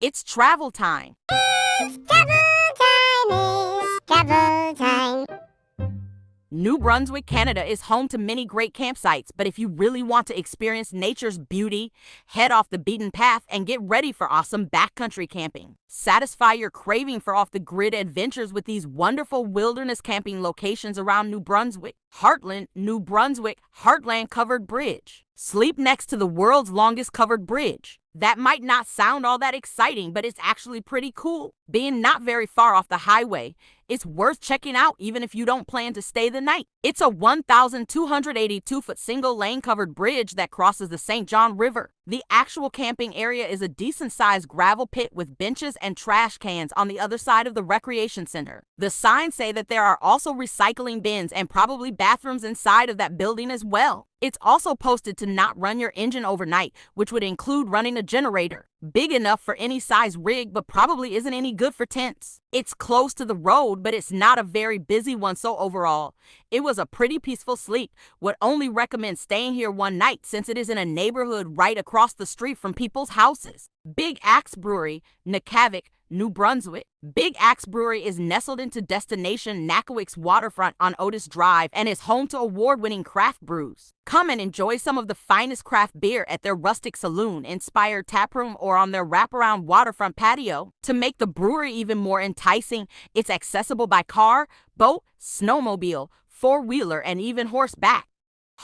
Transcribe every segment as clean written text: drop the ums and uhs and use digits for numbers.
It's travel time. It's travel time. New Brunswick, Canada is home to many great campsites, but if you really want to experience nature's beauty, head off the beaten path and get ready for awesome backcountry camping. Satisfy your craving for off-the-grid adventures with these wonderful wilderness camping locations around New Brunswick. Heartland, New Brunswick, Heartland Covered Bridge. Sleep next to the world's longest covered bridge. That might not sound all that exciting, but it's actually pretty cool. Being not very far off the highway, it's worth checking out even if you don't plan to stay the night. It's a 1,282-foot single-lane covered bridge that crosses the St. John River. The actual camping area is a decent-sized gravel pit with benches and trash cans on the other side of the recreation center. The signs say that there are also recycling bins and probably bathrooms inside of that building as well. It's also posted to not run your engine overnight, which would include running a generator. Big enough for any size rig, but probably isn't any good for tents. It's close to the road, but it's not a very busy one, so overall, it was a pretty peaceful sleep. Would only recommend staying here one night since it is in a neighborhood right across the street from people's houses. Big Axe Brewery, Nepisiguit, New Brunswick. Big Axe Brewery is nestled into destination Nepisiguit's waterfront on Otis Drive and is home to award-winning craft brews. Come and enjoy some of the finest craft beer at their rustic saloon-inspired taproom or on their wraparound waterfront patio. To make the brewery even more enticing, it's accessible by car, boat, snowmobile, four-wheeler, and even horseback.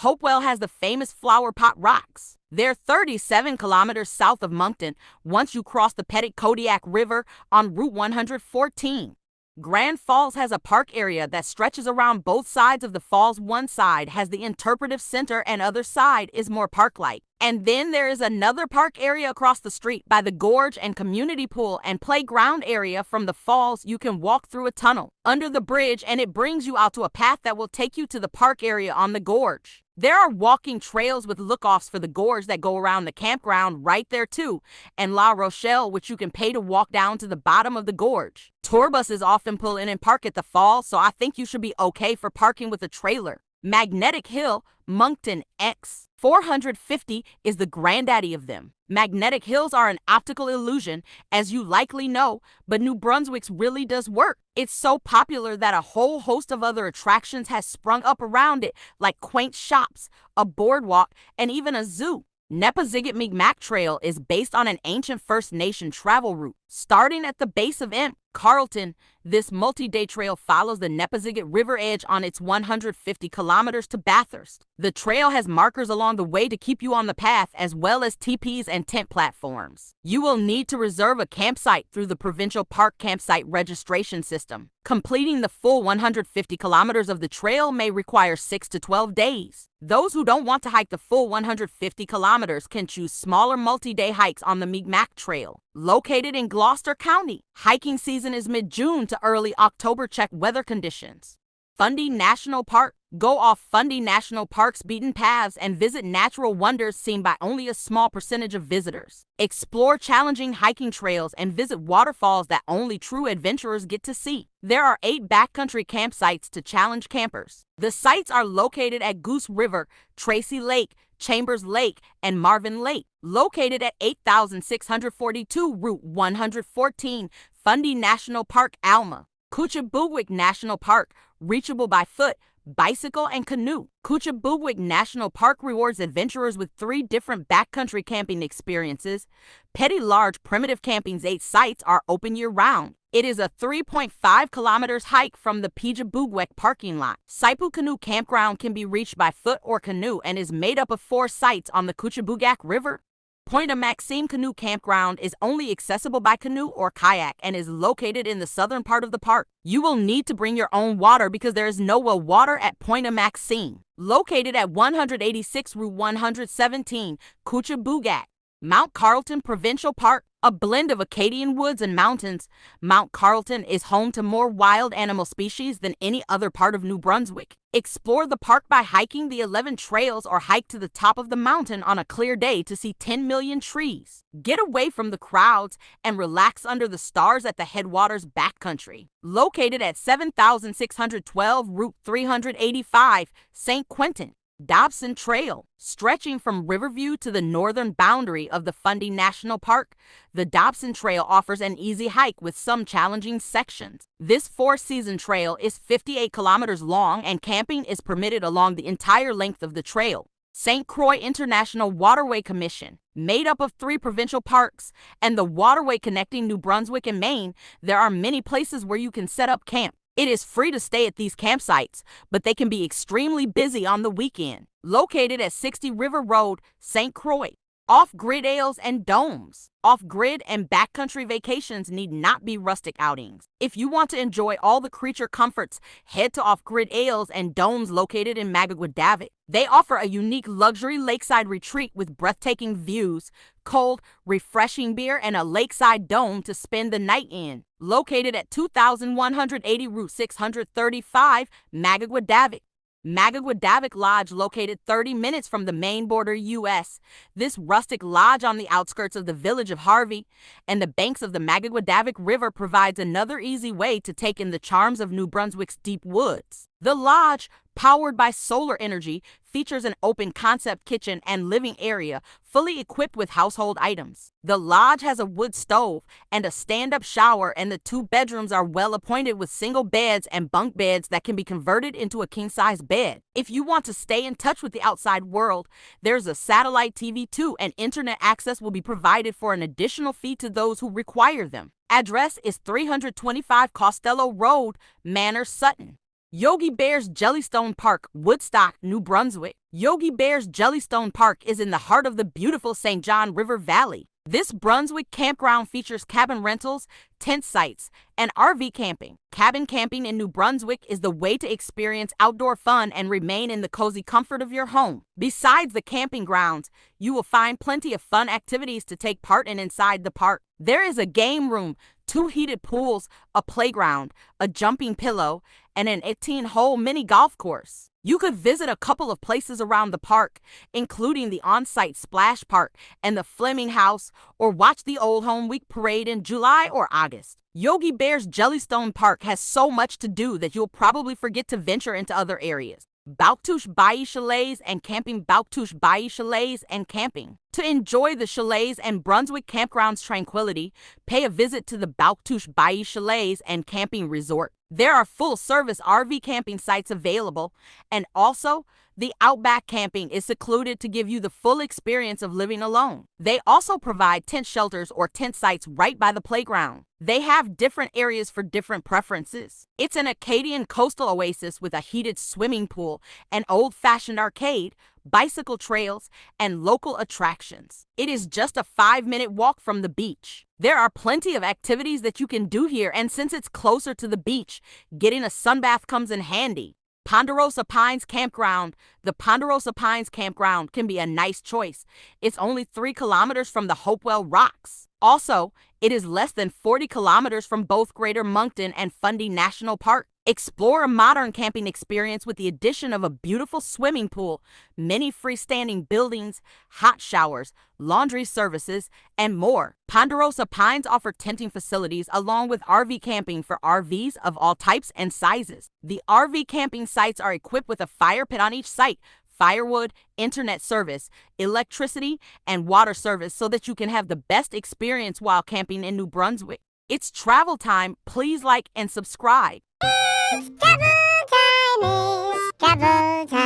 Hopewell has the famous Flower Pot Rocks. They're 37 kilometers south of Moncton once you cross the Kouchibouguac River on Route 114. Grand Falls has a park area that stretches around both sides of the falls. One side has the interpretive center and other side is more park-like. And then there is another park area across the street by the gorge and community pool and playground area. From the falls, you can walk through a tunnel under the bridge and it brings you out to a path that will take you to the park area on the gorge. There are walking trails with look-offs for the gorge that go around the campground right there too, and La Rochelle, which you can pay to walk down to the bottom of the gorge. Tour buses often pull in and park at the falls, so I think you should be okay for parking with a trailer. Magnetic Hill, Moncton X 450 is the granddaddy of them. Magnetic hills are an optical illusion, as you likely know, but New Brunswick's really does work. It's so popular that a whole host of other attractions has sprung up around it, like quaint shops, a boardwalk, and even a zoo. Nepisiguit Mi'kmaq Trail is based on an ancient First Nation travel route. Starting at the base of Carleton, this multi-day trail follows the Nepisiguit River edge on its 150 kilometers to Bathurst. The trail has markers along the way to keep you on the path, as well as teepees and tent platforms. You will need to reserve a campsite through the Provincial Park Campsite Registration System. Completing the full 150 kilometers of the trail may require 6 to 12 days. Those who don't want to hike the full 150 kilometers can choose smaller multi-day hikes on the Mi'kmaq Trail. Located in Gloucester County, hiking season is mid-June to early October. Check weather conditions. Fundy National Park. Go off Fundy National Park's beaten paths and visit natural wonders seen by only a small percentage of visitors. Explore challenging hiking trails and visit waterfalls that only true adventurers get to see. There are 8 backcountry campsites to challenge campers. The sites are located at Goose River, Tracy Lake, Chambers Lake, and Marvin Lake. Located at 8,642 Route 114, Fundy National Park, Alma. Kouchibouguac National Park, reachable by foot, bicycle, and canoe. Kouchibouguac National Park rewards adventurers with 3 different backcountry camping experiences. Petty Large Primitive Camping's 8 sites are open year-round. It is a 3.5 kilometers hike from the Kouchibouguac parking lot. Saipu Canoe Campground can be reached by foot or canoe and is made up of 4 sites on the Kouchibouguac River. Pointe-à-Maxime Canoe Campground is only accessible by canoe or kayak and is located in the southern part of the park. You will need to bring your own water because there is no well water at Pointe-à-Maxime. Located at 186 Route 117, Kouchibouguac. Mount Carleton Provincial Park, a blend of Acadian woods and mountains. Mount Carleton is home to more wild animal species than any other part of New Brunswick. Explore the park by hiking the 11 trails or hike to the top of the mountain on a clear day to see 10 million trees. Get away from the crowds and relax under the stars at the Headwaters Backcountry. Located at 7,612 Route 385, St. Quentin. Dobson Trail. Stretching from Riverview to the northern boundary of the Fundy National Park, the Dobson Trail offers an easy hike with some challenging sections. This four-season trail is 58 kilometers long and camping is permitted along the entire length of the trail. St. Croix International Waterway Commission. Made up of 3 provincial parks and the waterway connecting New Brunswick and Maine, there are many places where you can set up camp. It is free to stay at these campsites, but they can be extremely busy on the weekend. Located at 60 River Road, St. Croix. Off-grid ales and domes. Off-grid and backcountry vacations need not be rustic outings. If you want to enjoy all the creature comforts, head to Off-grid ales and domes located in Magagwadavic. They offer a unique luxury lakeside retreat with breathtaking views, cold, refreshing beer, and a lakeside dome to spend the night in. Located at 2180 Route 635, Magagwadavic. Magagwadavic Lodge, located 30 minutes from the Maine border, U.S. This rustic lodge on the outskirts of the village of Harvey and the banks of the Magagwadavic River provides another easy way to take in the charms of New Brunswick's deep woods. The lodge, powered by solar energy, features an open concept kitchen and living area fully equipped with household items. The lodge has a wood stove and a stand-up shower, and the 2 bedrooms are well appointed with single beds and bunk beds that can be converted into a king-size bed. If you want to stay in touch with the outside world, there's a satellite TV too, and internet access will be provided for an additional fee to those who require them. Address is 325 Costello Road, Manor, Sutton. Yogi Bear's Jellystone Park, Woodstock, New Brunswick. Yogi Bear's Jellystone Park is in the heart of the beautiful St. John River Valley. This Brunswick campground features cabin rentals, tent sites, and RV camping. Cabin camping in New Brunswick is the way to experience outdoor fun and remain in the cozy comfort of your home. Besides the camping grounds, you will find plenty of fun activities to take part in inside the park. There is a game room, 2 heated pools, a playground, a jumping pillow, and an 18-hole mini golf course. You could visit a couple of places around the park, including the on-site splash park and the Fleming House, or watch the Old Home Week parade in July or August. Yogi Bear's Jellystone Park has so much to do that you'll probably forget to venture into other areas. Baltus Chalets and Camping. Baltus Chalets and Camping. To enjoy the chalets and Brunswick Campground's tranquility, pay a visit to the Baltus Chalets and Camping Resort. There are full-service RV camping sites available, and also, the Outback Camping is secluded to give you the full experience of living alone. They also provide tent shelters or tent sites right by the playground. They have different areas for different preferences. It's an Acadian coastal oasis with a heated swimming pool, an old-fashioned arcade, bicycle trails, and local attractions. It is just a 5-minute walk from the beach. There are plenty of activities that you can do here, and since it's closer to the beach, getting a sunbath comes in handy. Ponderosa Pines Campground. The Ponderosa Pines Campground can be a nice choice. It's only 3 kilometers from the Hopewell Rocks. Also, it is less than 40 kilometers from both Greater Moncton and Fundy National Park. Explore a modern camping experience with the addition of a beautiful swimming pool, many freestanding buildings, hot showers, laundry services, and more. Ponderosa Pines offer tenting facilities along with RV camping for RVs of all types and sizes. The RV camping sites are equipped with a fire pit on each site, firewood, internet service, electricity, and water service so that you can have the best experience while camping in New Brunswick. It's travel time. Please like and subscribe. It's travel time.